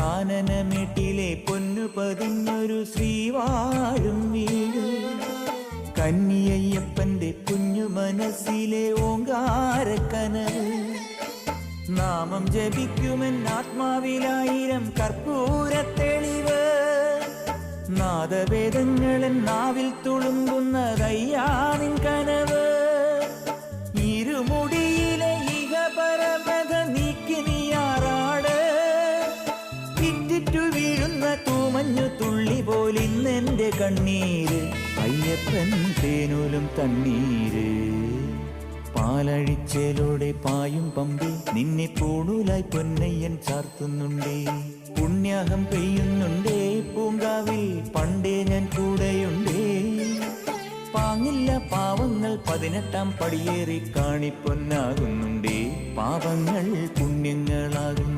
കാനനമേട്ടിലെ പൊന്നു പതിഞ്ഞൊരു ശ്രീവാഴും വീട്, കന്നിയയ്യപ്പന്റെ കുഞ്ഞു മനസ്സിലെ ഓങ്കാരക്കനവ്. നാമം ജപിക്കുമെൻ ആത്മാവിലായിരം കർപ്പൂരത്തെളിവ്, നാദവേദങ്ങളൻ നാവിൽ തുളുമ്പുന്നതയ്യാനിൻ കനവ്. ഇരുമുടിയിലെ ഇഹപരമത നീക്കി നീയാറാട്, ഇറ്റിറ്റു വീഴുന്ന തൂമഞ്ഞു തുള്ളി പോലിന്നെന്റെ കണ്ണീര്. അയ്യപ്പൻ തേനൂലും തണ്ണീര്. പാലഴിച്ചേലോടെ പായും പമ്പി നിന്നെ പൂണൂലായി പൊന്നയ്യൻ ചാർത്തുന്നുണ്ടേ. പുണ്യാഹം പെയ്യുന്നുണ്ടേ പൂങ്കാവിൽ പണ്ടേ ഞാൻ കൂടെയുണ്ടേ. പാങ്ങില്ല പാവങ്ങൾ 18-ാം പടിയേറി കാണിപ്പൊന്നാകുന്നുണ്ടേ. പാപങ്ങൾ പുണ്യങ്ങളാകുന്നു.